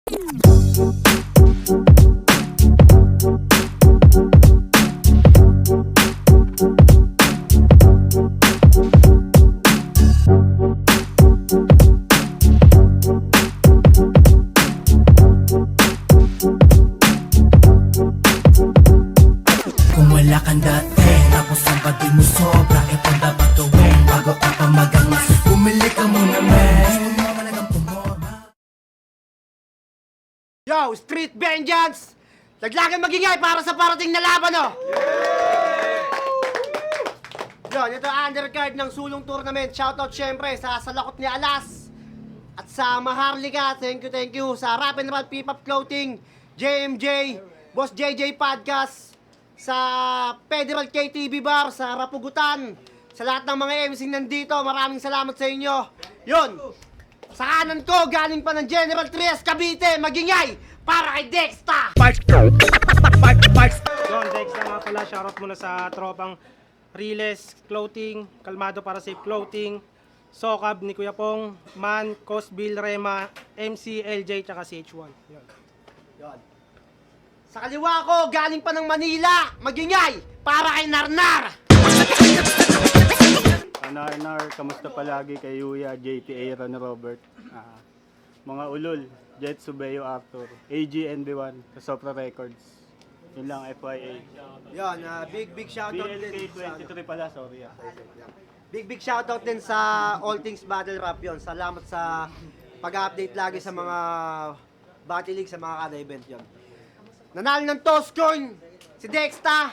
Kung wala kang dating, tapos ang pati mo sobra, ipang dapat gawin bago ka pa magangas. Bumili ka muna, men. Pumamalagang pumorma. Yo, Street Vengeance! Laglagan magingay para sa parating na laban, oh! Yun, ito ang undercard ng sulong tournament. Shoutout syempre sa Salakot ni Alas at sa Maharlika. Thank you sa Rap and Roll P-Pop Clothing, JMJ, Boss JJ Podcast, sa Federal KTV Bar, sa Rapugutan, sa lahat ng mga MC nandito. Maraming salamat sa inyo. Yun, sa kanan ko, galing pa ng General Trias, Cavite, magingay para kay Dexta! Yun, Dexta nga pala, shoutout muna sa tropang Riles Clothing, Kalmado para Safe Clothing, Sokab ni Kuya Pong, Man, Cosbill, Rema, MC, LJ, tsaka CH1. Yun. Yun. Sa kaliwa ko, galing pa ng Manila, magingay para kay Narnar! Narnar, kamusta palagi kay Yuya, JT, Aaron, Robert, mga ulol, Jet, Subeyo, Arthur, AGNB1, sa Sopra Records. Yun lang, FYA. Yun, big shoutout din. BLK23 pala, sorry. Big shoutout din sa All Things Battle Rap yun. Salamat sa pag-update lagi sa mga Battle League, sa mga kada event yun. Nanalo ng toss coin si Dexta.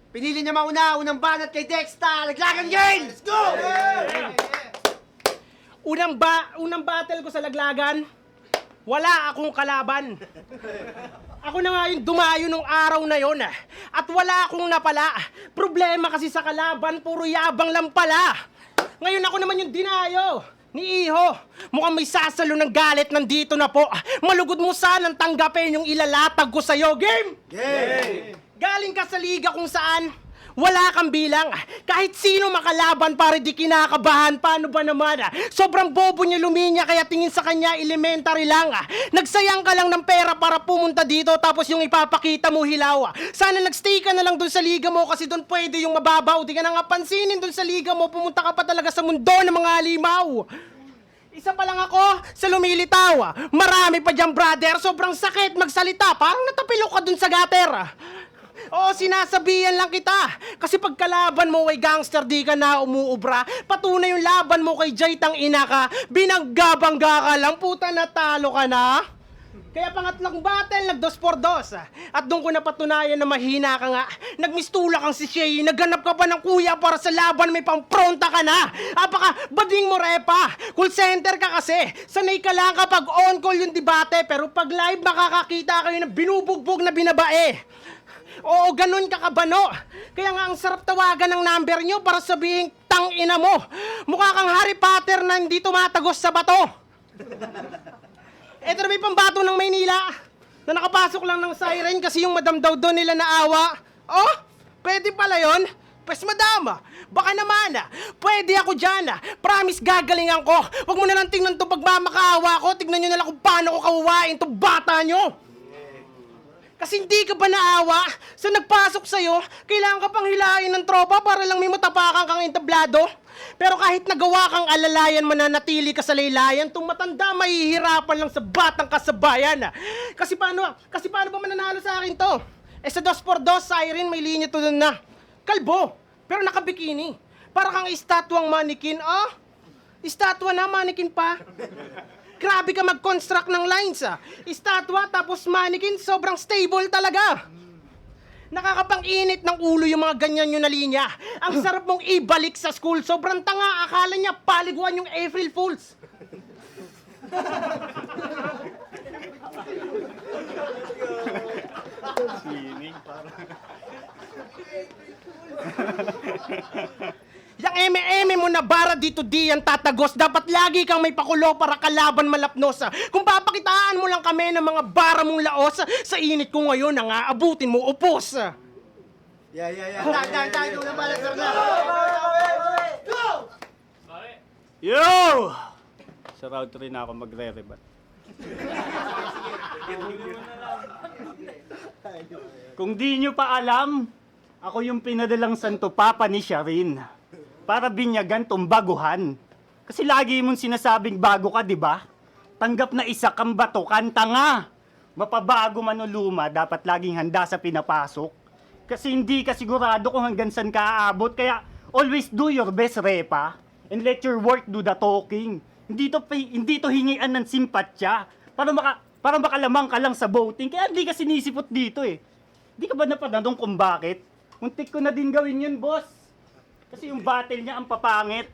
Pinili niya mauna, unang banat kay Dexta. Laglagan game! Let's go! Unang battle ko sa Laglagan, wala akong kalaban. Ako na nga yung dumayo nung araw na yon, at wala akong napala. Problema kasi sa kalaban, puro yabang lang pala. Ngayon ako naman yung dinayo ni Iho. Mukhang may sasalo ng galit, nandito na po. Malugod mo sanang tanggapin yung ilalatag ko sa'yo. Game! Game! Galing ka sa liga kung saan wala kang bilang. Kahit sino makalaban pare di kinakabahan. Paano ba naman? Sobrang bobo niya luminya kaya tingin sa kanya elementary lang. Nagsayang ka lang ng pera para pumunta dito tapos yung ipapakita mo hilaw. Sana nagstay ka na lang dun sa liga mo kasi dun pwede yung mababaw. Di ka na nga pansinin dun sa liga mo. Pumunta ka pa talaga sa mundo ng mga halimaw. Isa pa lang ako sa lumilitaw. Marami pa dyan, brother. Sobrang sakit magsalita. Parang natapilok ka dun sa gutter. Oo, sinasabihan lang kita. Kasi pag kalaban mo ay gangster, di ka na umuubra. Patunay yung laban mo kay Jay, tang ina ka. Binagbabangga ka lang, puta, natalo ka na. Kaya pangatlong battle, nag 2-2. At doon ko napatunayan na mahina ka nga. Nagmistula kang si Shay, naghanap ka pa ng kuya para sa laban, may pampronta ka na. Apaka, bading mo repa. Call center ka kasi. Sanay ka lang kapag on call yung debate. Pero pag live, makakakita kayo na binubugbog na binabae. Oo, ganun ka kabano. Kaya nga ang sarap tawagan ng number nyo para sabihin, tang ina mo. Mukha kang Harry Potter na hindi tumatagos sa bato. Eto na may pambato ng Maynila na nakapasok lang ng siren kasi yung madam daw doon nila naawa. Oh, pwede pala yun? Pues madama, baka naman pwede ako dyan Promise gagalingan ko. Huwag mo na lang tingnan to pagmamakaawa ko. Tignan nyo na lang kung paano ko kawawain to bata nyo. Kasi hindi ka ba naawa sa nagpasok sa'yo, kailangan ka pang hilain ng tropa para lang may matapakan kang entablado? Pero kahit nagawa kang alalayan, mananatili ka sa laylayan, itong matanda mahihirapan lang sa batang kasabayan. Kasi paano ba mananalo sa akin to? Sa 2x2, siren, may linya to dun na. Kalbo, pero nakabikini. Para kang estatwang manikin, estatwa na, manikin pa. Grabe ka mag-construct ng lines Estatwa tapos mannequin, sobrang stable talaga. Nakakapang-init ng ulo yung mga ganyan yung na linya. Ang sarap mong ibalik sa school. Sobrang tanga, akala niya paliguan yung April Fools. Sining, parang. Yang eme-eme mo na bara dito di yan tatagos. Dapat lagi kang may pakulo para kalaban malapnos. Kung papakitaan mo lang kami ng mga bara mong laos, sa init ko ngayon ang aabutin mo upos. Yeah. Tayo na pala, sir na. Go! Yo! Sa round 3 na ako magre-rebat. Kung di nyo pa alam, ako yung pinadalang Santo Papa ni Sharin. Para binyagan tong baguhan. Kasi lagi mong sinasabing bago ka, di ba? Tanggap na isa kang bato, kanta nga. Mapabago man o luma, dapat laging handa sa pinapasok. Kasi hindi ka sigurado kung hanggang saan ka aabot. Kaya always do your best, Repa. And let your work do the talking. Hindi to hingian ng simpatya. Para makalamang ka lang sa voting. Kaya hindi ka sinisipot dito eh. Di ka ba napananong kung bakit? Muntik ko na din gawin yun, boss. Kasi yung battle niya ang papangit.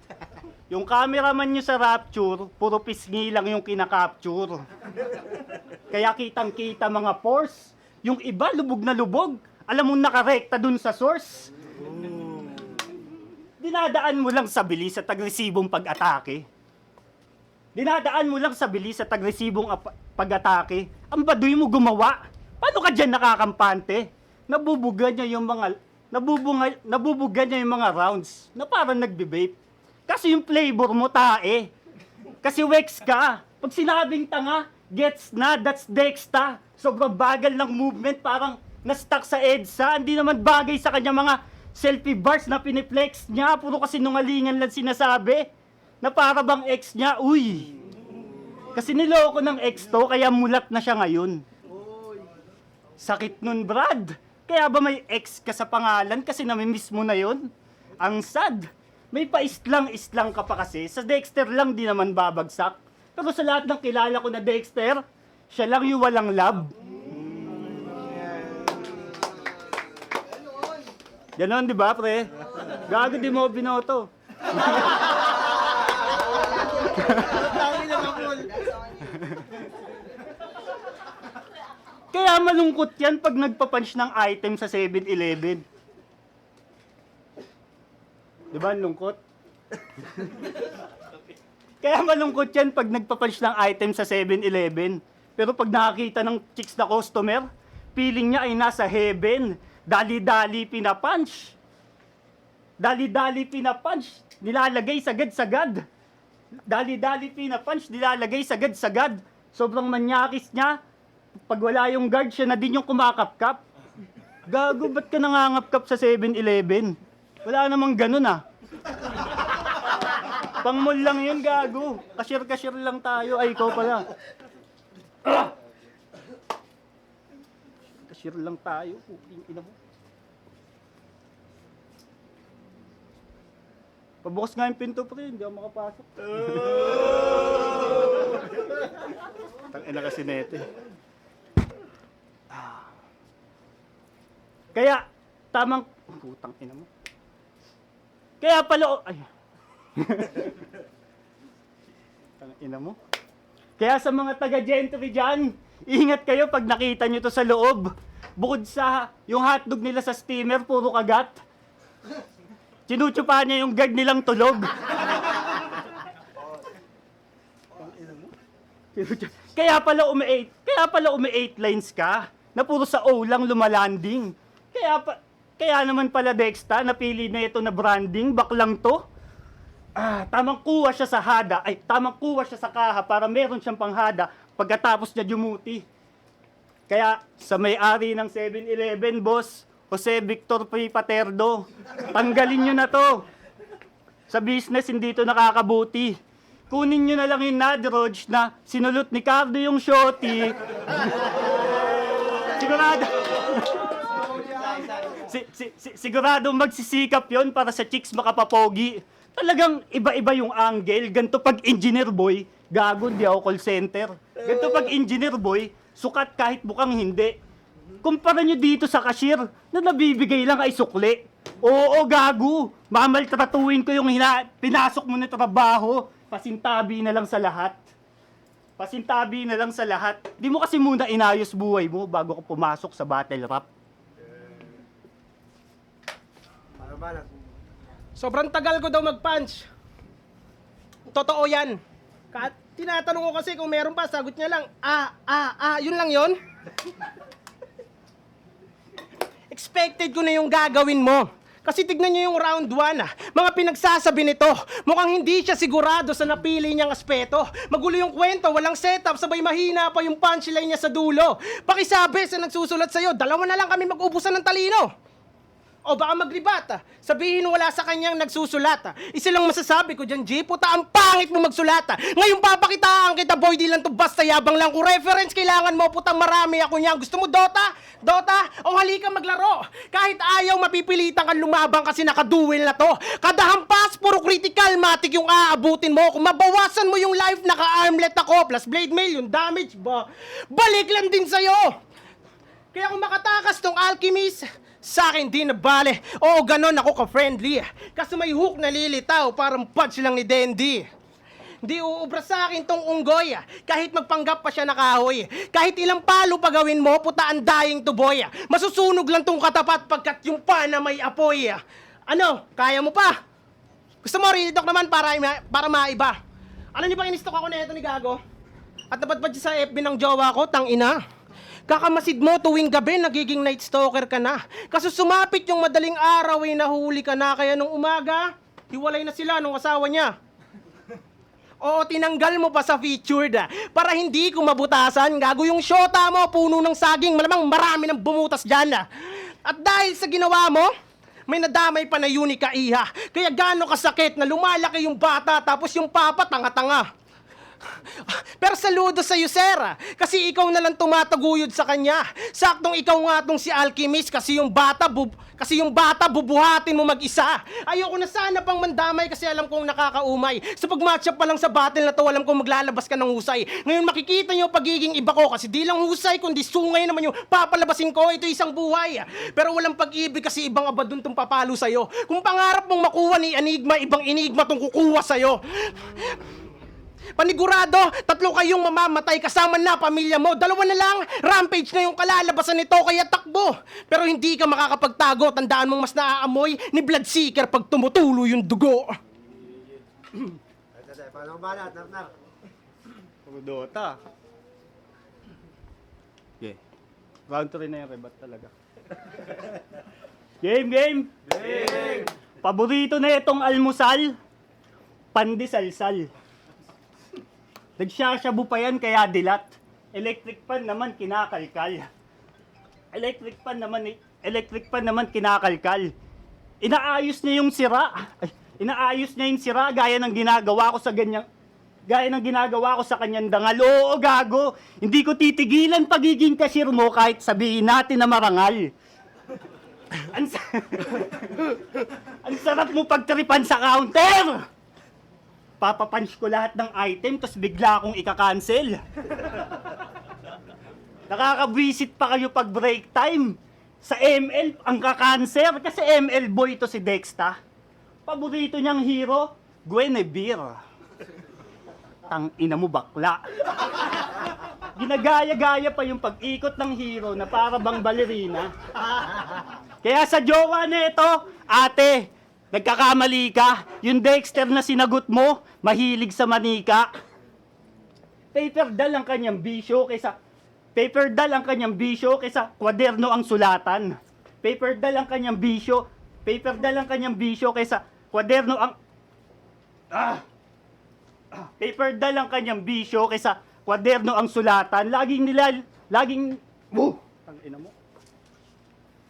Yung cameraman niyo sa Rapture, puro pisngi lang yung kinakapture. Kaya kitang-kita mga force. Yung iba, lubog na lubog. Alam mo nakarekta dun sa source. Dinadaan mo lang sa bilis at agresibong pag-atake. Dinadaan mo lang sa bilis at agresibong pag-atake. Ang baduy mo gumawa. Paano ka dyan nakakampante? Nabubuga niya yung mga rounds na parang nagbe-vape. Kasi yung flavor mo tae. Kasi wex ka. Pag sinabing tanga, gets na, that's Dexta. Sobrang bagal ng movement, parang na-stuck sa EDSA. Hindi naman bagay sa kanya mga selfie bars na piniflex niya. Puro kasi nungalingan lang sinasabi. Na para bang ex niya, uy. Kasi niloko ng ex to, kaya mulat na siya ngayon. Sakit nun, Brad. Kaya ba may ex ka sa pangalan kasi namimiss mo na yon? Ang sad. May paislang-islang ka pa kasi. Sa Dexter lang di naman babagsak. Pero sa lahat ng kilala ko na Dexter, siya lang yung walang love. Ganon, di ba, pre? Gago, di mo binoto. Kaya malungkot yan pag nagpapunch ng item sa 7-Eleven. Di ba, lungkot? Kaya malungkot yan pag nagpapunch ng item sa 7-Eleven. Pero pag nakakita ng chicks na customer, feeling niya ay nasa heaven. Dali-dali pinapunch. Dali-dali pinapunch. Nilalagay sagad-sagad. Dali-dali pinapunch. Nilalagay sagad-sagad. Sobrang manyakis niya. Pag wala yung guard, siya na din yung kumakap-kap. Gago, ba't ka nangangap-kap sa 7-Eleven? Wala namang ganun ah. Pang-mall lang yun, gago. Cashier lang tayo. Ay, ikaw pala. Cashier lang tayo. Ina mo. Pabukas nga yung pinto, pre. Hindi ako makapasok. Tangina kasi nete. Kaya, tamang... Putang ina mo. Kaya pala... Ay. Tangina ina mo. Kaya sa mga taga-gentry dyan, ingat kayo pag nakita nyo to sa loob. Bukod sa yung hotdog nila sa steamer, puro kagat. Tinutsupa niya yung guard nilang tulog. Kaya pala umi-8 lines ka, na puro sa O lang lumalanding. Kaya naman pala Dexta, napili na ito na branding, baklang to. Tamang kuha siya sa hada, tamang kuha siya sa kaha para meron siyang panghada pagkatapos niya dumuti. Kaya sa may-ari ng 7-Eleven, boss, Jose Victor P. Paterdo, tanggalin nyo na to. Sa business, hindi to nakakabuti. Kunin nyo na lang yung Nadroj na sinulot ni Cardo yung shorty. Sigurado magsisikap yon para sa chicks makapapogi. Talagang iba-iba yung angle. Ganto pag engineer boy, gago, di ako call center. Ganto pag engineer boy, sukat kahit bukang hindi. Kumpara nyo dito sa cashier na nabibigay lang ay sukli. Oo, gago. Mamaltratuin ko yung pinasok mo na trabaho. Pasintabi na lang sa lahat. Pasintabi na lang sa lahat. Di mo kasi muna inayos buhay mo bago ka pumasok sa battle rap. Sobrang tagal ko daw mag-punch. Totoo yan. Tinatanong ko kasi kung meron pa, sagot niya lang, yun lang yun. Expected ko na yung gagawin mo. Kasi tignan niyo yung round 1, mga pinagsasabi nito. Mukhang hindi siya sigurado sa napili niyang aspeto. Magulo yung kwento, walang setup, sabay mahina pa yung punchline niya sa dulo. Pakisabi sa nagsusulat sa'yo, 2 na lang kami mag-ubusan ng talino. O baka maglibat, sabihin wala sa kanyang nagsusulat. Isa lang masasabi ko dyan, G, puta, ang pangit mo magsulat. Ngayon papakitaan kita, boy, di lang to basta yabang lang. Kung reference kailangan mo, puta, marami ako niyan. Gusto mo Dota? Dota? O halika maglaro. Kahit ayaw, mapipilitan kang lumabang kasi nakaduel na to. Kada hampas, puro critical, matik yung aabutin mo. Kung mabawasan mo yung life, naka-armlet ako, plus blade mail, yung damage ba? Balik lang din sa'yo. Kaya kung makatakas tong alchemist, sa akin di na bale. Oo, ganon ako ka-friendly. Kasi may hook na lilitaw, parang punch lang ni Dendy. Di uubra sa akin tong unggoy. Kahit magpanggap pa siya na kahoy. Kahit ilang palo pa gawin mo, puta ang dying to boy. Masusunog lang tong katapat pagkat yung pa na may apoy. Ano, kaya mo pa? Gusto mo real talk naman para maiba. Alam niyo ba inistok ako na ito ni Gago? At napadpad siya sa FB ng jowa ko, tang ina. Kakamasid mo tuwing gabi, nagiging night stalker ka na. Kaso sumapit yung madaling araw, nahuli ka na. Kaya nung umaga, hiwalay na sila nung asawa niya. Oo, tinanggal mo pa sa featured para hindi ko mabutasan. Gago yung shota mo, puno ng saging. Malamang marami ng bumutas dyan. At dahil sa ginawa mo, may nadamay pa na Unica Iha. Kaya gano'ng kasakit na lumalaki yung bata tapos yung papa tanga-tanga. Pero saludo sa iyo, sir. Kasi ikaw na lang tumataguyod sa kanya. Saktong ikaw nga tong si Alchemist kasi yung bata bubuhatin mo mag-isa. Ayoko na sana pang mandamay kasi alam kong nakakaumay. Sa pag-matchup pa lang sa battle na to, alam kong maglalabas ka ng husay. Ngayon makikita niyo pagiging iba ko kasi di lang husay kundi sungay naman yung papalabasin ko. Ito isang buhay. Pero walang pag-ibig kasi ibang abadun tong papalo sa'yo. Kung pangarap mong makuha ni Enigma, ibang enigma tong kukuha sa'yo. Panigurado, 3 kayong mamamatay kasama na pamilya mo. 2 na lang, rampage na yung kalalabasan nito kaya takbo. Pero hindi ka makakapagtago, tandaan mong mas naaamoy ni Bloodseeker pag tumutulo yung dugo. Paano ba na? Nap. Puro Dota. Okay. Round 3 na yung rebat talaga. Game! Paborito na itong almusal, pandesal-sal. Nagsasyabu pa yan kaya dilat. Electric pan naman kinakalkal. Electric pan naman kinakalkal. Inaayos niya yung sira gaya ng ginagawa ko sa kanyang dangal. Oo, gago. Hindi ko titigilan pagiging cashier mo kahit sabihin natin na marangal. Ang sarap mo pagtripan sa counter. Papapunch ko lahat ng item, tapos bigla akong ika-cancel. Nakaka-visit pa kayo pag break time. Sa ML, ang ka-cancer, kasi ML boy to si Dexta. Paborito niyang hero, Guinevere. Tang ina mo bakla. Ginagaya-gaya pa yung pag-ikot ng hero na para bang balerina. Kaya sa jowa na ito, ate, nagkakamali ka. Yung Dexter na sinagot mo, mahilig sa manika. Paper doll ang kanyang bisyo kaysa kwaderno ang sulatan. Paper doll ang kanyang bisyo kaysa kwaderno ang Paper doll ang kanyang bisyo kaysa kwaderno ang sulatan. Laging ang ina mo.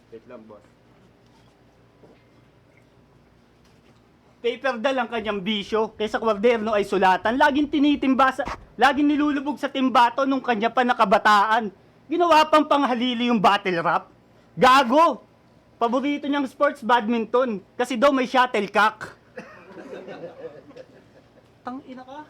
Wait lang, boss. Paper doll ang kanyang bisyo, kaysa kwaderno ay sulatan. Laging nilulubog sa timbato nung kanya pa nakabataan. Ginawa pang panghalili yung battle rap. Gago! Paborito niyang sports badminton, kasi daw may shuttlecock. Tang ina ka.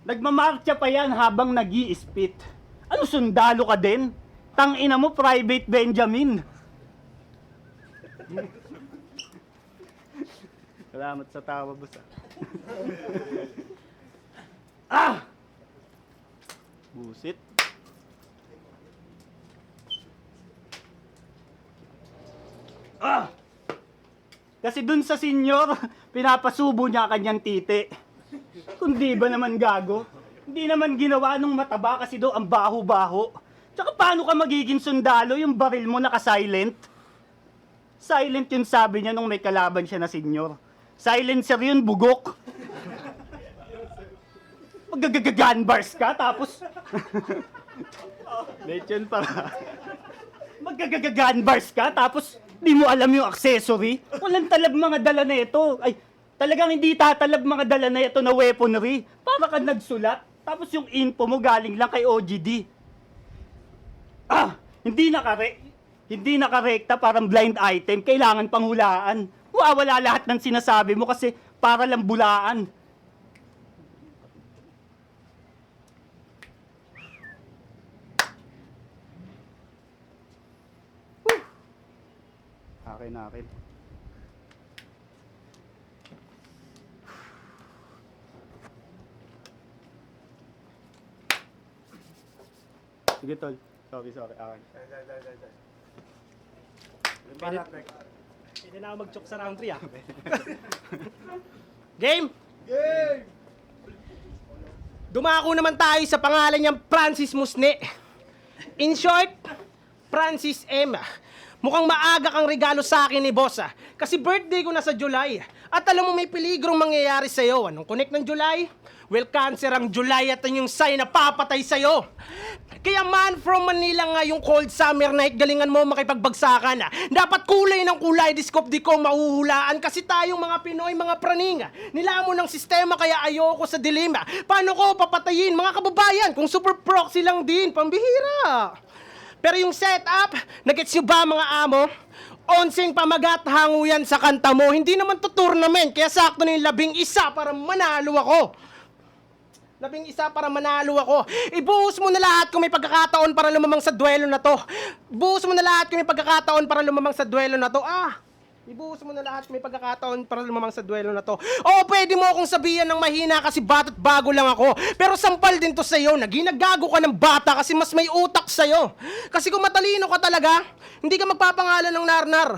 Nagmamarcha pa yan habang nag-i-spit. Ano, sundalo ka din? Tang ina mo, Private Benjamin. Salamat sa tawa, boss. Busit. Kasi dun sa senior, pinapasubo niya kanyang titi. Kundi ba naman gago? Hindi naman ginawa nung mataba kasi do ang baho-baho. Tsaka paano ka magiging sundalo yung baril mo naka-silent? Silent yun sabi niya nung may kalaban siya na senyor. Silencer yun, bugok. Mag-gun bars ka, tapos... Lechon para. Mag-gun bars ka, tapos di mo alam yung accessory. Walang talab mga dala na ito. Ay, talagang hindi tatalab mga dala na ito na weaponry. Para ka nagsulat, tapos yung info mo galing lang kay OGD. Hindi nakarekta, parang blind item, kailangan panghulaan. Wala lahat ng sinasabi mo kasi para lang bulaan. Akin. Sige, tol. Sorry. Akin. Hindi na ako mag-choke sa round 3 ah. Game! Dumako naman tayo sa pangalan niyang Francis Musne. In short, Francis M. Mukhang maaga kang regalo sa akin ni boss ah. Kasi birthday ko na sa July. At alam mo may peligrong mangyayari sa'yo. Anong connect ng July? Well, cancer ang July at yung sign na papatay sa'yo. Kaya man from Manila nga yung cold summer night, galingan mo makipagbagsakan. Dapat kulay ng kulay, diskop di ko mahuhulaan. Kasi tayong mga Pinoy, mga praning. Nilamon ng sistema kaya ayoko sa dilim. Paano ko papatayin mga kababayan kung super proxy lang din, pambihira. Pero yung setup, nagets nyo ba mga amo? Onseng pamagat hango yan sa kanta mo. Hindi naman to tournament, kaya sakto na yung 11 para manalo ako. 11 para manalo ako. Ibuhos mo na lahat kung may pagkakataon para lumamang sa duelo na to. Ibuhos mo na lahat kung may pagkakataon para lumamang sa duelo na to. Ibuhos mo na lahat kung may pagkakataon para lumamang sa duelo na to. Oo, pwede mo akong sabihan ng mahina kasi bata't bago lang ako. Pero sampal din to sa'yo na ginagago ka ng bata kasi mas may utak sa'yo. Kasi kung matalino ka talaga, hindi ka magpapangalan ng narnar.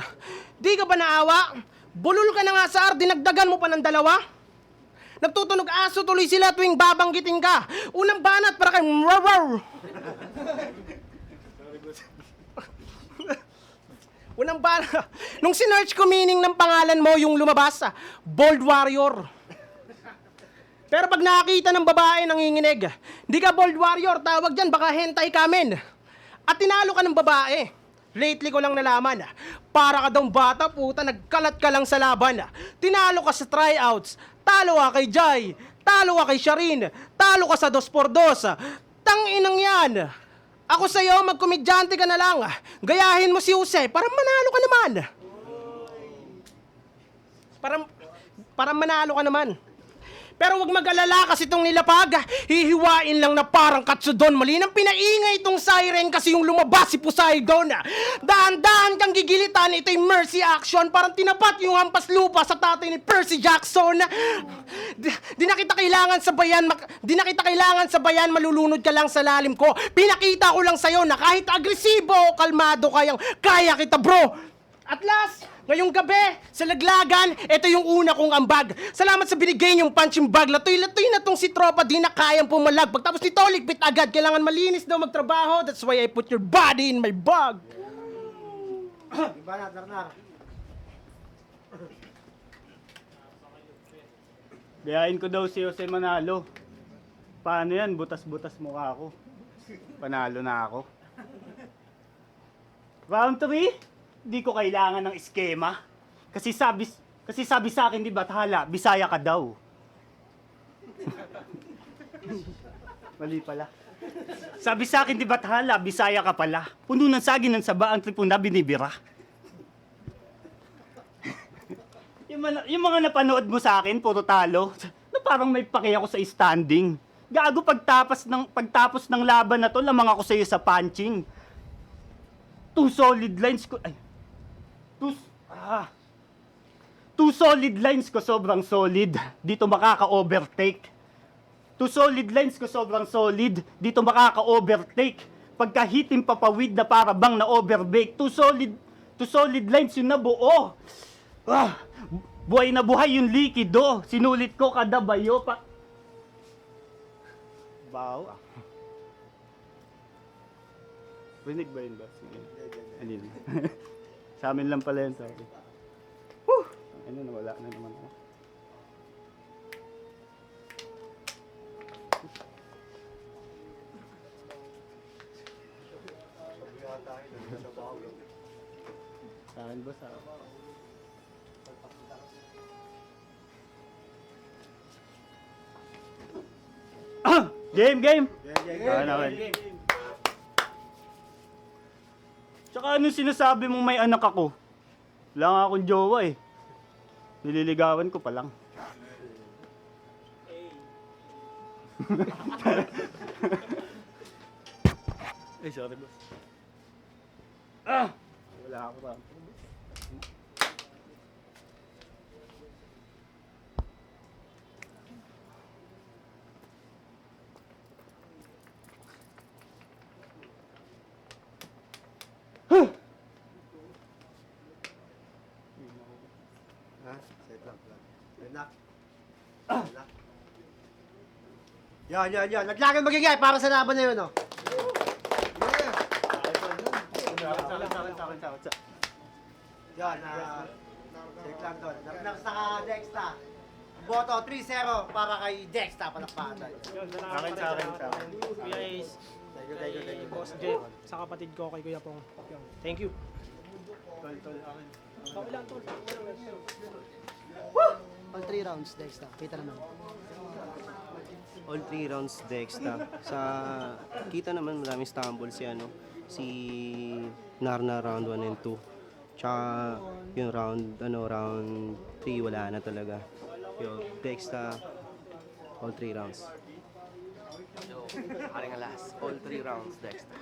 Di ka ba naawa? Bulol ka na nga sa dinagdagan mo pa ng 2. Nagtutunog aso tuloy sila tuwing babanggitin ka. Unang banat para kay Mrawar. Unang banat. Nung sinearch ko meaning ng pangalan mo yung lumabas, Bold Warrior. Pero pag nakakita ng babae nanginginig, hindi ka Bold Warrior, tawag dyan, baka hentai kamen. At tinalo ka ng babae. Lately ko lang nalaman, para ka daw bata, puta, nagkalat ka lang sa laban. Tinalo ka sa tryouts, talo ka kay Jai, talo ka kay Sharin, talo ka sa 2x2. Tanginang yan. Ako sa'yo, magkomedyante ka na lang. Gayahin mo si Jose, para manalo ka naman. Para manalo ka naman. Pero wag mag-alala kasi itong nilapag, hihiwain lang na parang katsudon. Mali nang pinaingay itong siren kasi yung lumabas si Poseidon. Dahan-dahan kang gigilitan, ito yung mercy action. Parang tinapat yung hampas lupa sa tatay ni Percy Jackson. Di na kita kailangan sabayan, malulunod ka lang sa lalim ko. Pinakita ko lang sa'yo na kahit agresibo o kalmado kaya kita bro. At last, ngayong gabi, sa laglagan, ito yung una kong ambag. Salamat sa binigay niyong punching bag. Latoy-latoy na tong si tropa, di na kayang pumalag. Pagtapos nito, ligpit agad. Kailangan malinis daw magtrabaho. That's why I put your body in my bag. Diba na, Narnar? Gayahin ko daw si Jose Manalo. Paano yan? Butas-butas mukha ako. Panalo na ako. Round 3? Di ko kailangan ng eskema. Kasi sabi sa akin, di ba, Thala, Bisaya ka daw. Mali pala. Sabi sa akin, di ba, Thala, Bisaya ka pala. Puno ng saging ng saba ang tripon na binibira. yung mga napanood mo sa akin, puro talo. Na parang may paki ako sa standing. Gago, pagtapos ng laban na to, lamang ako sa iyo sa punching. 2 solid lines ko. Ay. 2 solid lines ko sobrang solid. Dito makaka-overtake. 2 solid lines ko sobrang solid. Dito makaka-overtake. Pagka hitim papawid na para bang na-overbake. 2 solid lines yung nabuo. Buhay na buhay yung likido. Sinulit ko kada bayo pa. Baw. Rinig ba yun ba? Sige. Alin. Sa amin lang pala yun, sorry. Ano, nawala na naman ako. Saan ba? Saan? Game, game! Naman. Tsaka anong sinasabi mong may anak ako? Wala nga akong jowa eh. Nililigawan ko pa lang. Ay, sorry boss. Wala ako pa. Ha? Set lang. Yan na. Yan. Naglagan magigay para sa laban na yun, oh. Yan, check lang doon. Naka Dexta. Boto 3-0 para kay Dexta. Palakpakan tayo. Sa akin. Guys, Thank you. Boss Jeff, sa kapatid ko kay Kuya Pong. Yun. Thank you. Okay lang, tol. All 3 rounds, Dexta. Kita naman. All 3 rounds Dexta. Sa kita naman maraming stumble si Narna round 1 and 2. Tsaka yung round 3 wala na talaga. Yung Dexta all 3 rounds. Aling alas, all 3 rounds, Dexter.